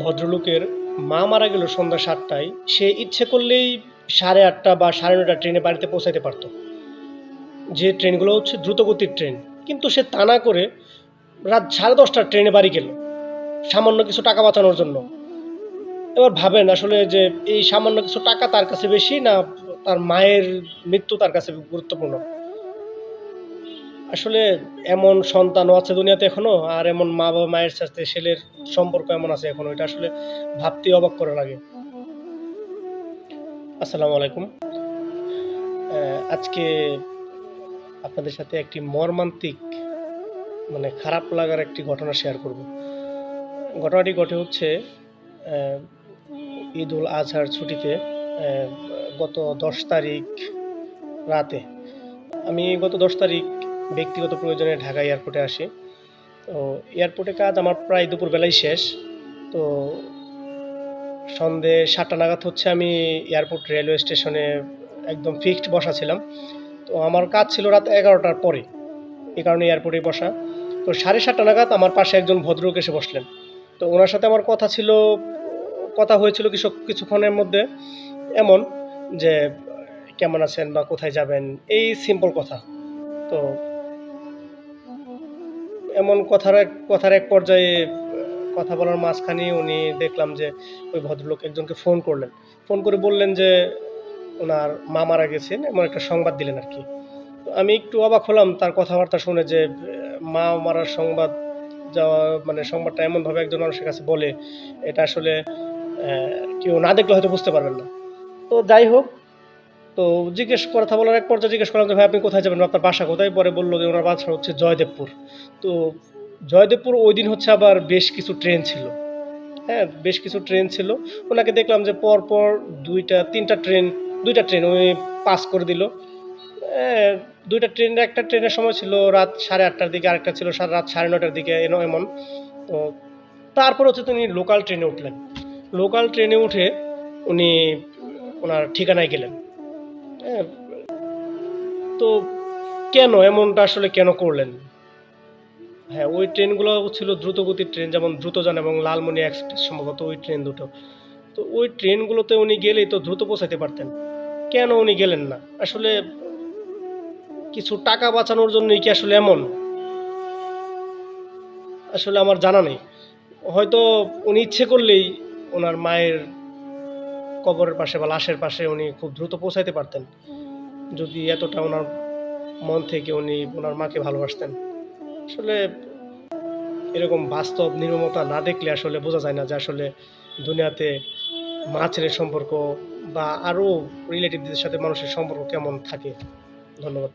ভদ্রলোকের মা মারা গেল সন্ধ্যা ৭টায়। সে ইচ্ছে করলেই ৮:৩০ বা ৯:৩০ ট্রেনে বাড়িতে পৌঁছাইতে পারত। যে ট্রেনগুলো হচ্ছে দ্রুতগতির ট্রেন। কিন্তু সে তা না করে রাত ১০:৩০টার ট্রেনে বাড়ি গেল সামান্য কিছু টাকা বাঁচানোর জন্য। এবার ভাবেন আসলে যে এই সামান্য কিছু টাকা তার কাছে বেশি, না তার মায়ের মৃত্যু তার কাছে গুরুত্বপূর্ণ? আসলে এমন সন্তানও আছে দুনিয়াতে এখনো, আর এমন মা বা মায়ের সাথে ছেলের সম্পর্ক এমন আছে এখনো, এটা আসলে ভাবতেই অবাক করা লাগে। আসসালামু আলাইকুম। আজকে আপনাদের সাথে একটি মর্মান্তিক, খারাপ লাগার একটি ঘটনা শেয়ার করব। ঘটনাটি ঘটে হচ্ছে আহ, ঈদ উল আজহার ছুটিতে, গত ১০ তারিখ রাতে। আমি গত ১০ তারিখ ব্যক্তিগত প্রয়োজনে ঢাকা এয়ারপোর্টে আসি। তো এয়ারপোর্টে কাজ আমার প্রায় দুপুরবেলাই শেষ। তো সন্ধে ৭টা নাগাদ হচ্ছে আমি এয়ারপোর্ট রেলওয়ে স্টেশনে একদম ফিক্সড বসা ছিলাম। তো আমার কাজ ছিল রাত ১১টার পরে, এই কারণে এয়ারপোর্টেই বসা। তো ৭:৩০ নাগাদ আমার পাশে একজন ভদ্রলোক এসে বসলেন। তো ওনার সাথে আমার কথা হয়েছিল কিছুক্ষণের মধ্যে, এমন যে কেমন আছেন বা কোথায় যাবেন, এই সিম্পল কথা। তো এমন কথার এক পর্যায়ে কথা বলার মাঝখানে উনি দেখলাম যে ওই ভদ্রলোক একজনকে ফোন করলেন। ফোন করে বললেন যে ওনার মা মারা গেছেন, এমন একটা সংবাদ দিলেন আর কি। তো আমি একটু অবাক হলাম তার কথাবার্তা শুনে, যে মা মারার সংবাদ যাওয়া, সংবাদটা এমনভাবে একজন মানুষের কাছে বলে, এটা আসলে কেউ না দেখলে হয়তো বুঝতে পারবেন না। তো যাই হোক, তো কথা বলার এক পর্যায়ে জিজ্ঞেস করলাম যে ভাই আপনি কোথায় যাবেন, আপনার বাসা কোথায়? পরে বললো যে ওনার বাসা হচ্ছে জয়দেবপুর। তো জয়দেবপুর ওই দিন হচ্ছে আবার বেশ কিছু ট্রেন ছিল। হ্যাঁ, বেশ কিছু ট্রেন ছিল। ওনাকে দেখলাম যে পরপর ২টা ট্রেন উনি পাস করে দিল। ২টা ট্রেন, একটা ট্রেনের সময় ছিল রাত ৮:৩০টার দিকে, আরেকটা ছিল রাত ৯:৩০টার দিকে, এমন। তো তারপর হচ্ছে তিনি লোকাল ট্রেনে উঠলেন। লোকাল ট্রেনে উঠে উনি ওনার ঠিকানায় গেলেন। হ্যাঁ, তো কেন এমনটা আসলে কেন করলেন? হ্যাঁ, ওই ট্রেনগুলো ছিল দ্রুতগতির ট্রেন, যেমন দ্রুতযান এবং লালমনি এক্সপ্রেস, সম্ভবত ওই ট্রেন দুটো। তো ওই ট্রেনগুলোতে উনি গেলেই তো দ্রুত পৌঁছাতে পারতেন। কেন উনি গেলেন না? আসলে কিছু টাকা বাঁচানোর জন্যই কি আসলে এমন? আসলে আমার জানা নেই। হয়তো উনি ইচ্ছে করলেই ওনার মায়ের কবরের পাশে বা লাশের পাশে উনি খুব দ্রুত পৌঁছাইতে পারতেন, যদি এতটা ওনার মন থেকে উনি ওনার মাকে ভালোবাসতেন। আসলে এরকম বাস্তব নির্মমতা না দেখলে আসলে বোঝা যায় না যে আসলে দুনিয়াতে মা ছেলের সম্পর্ক বা আরও রিলেটিভদের সাথে মানুষের সম্পর্ক কেমন থাকে। ধন্যবাদ।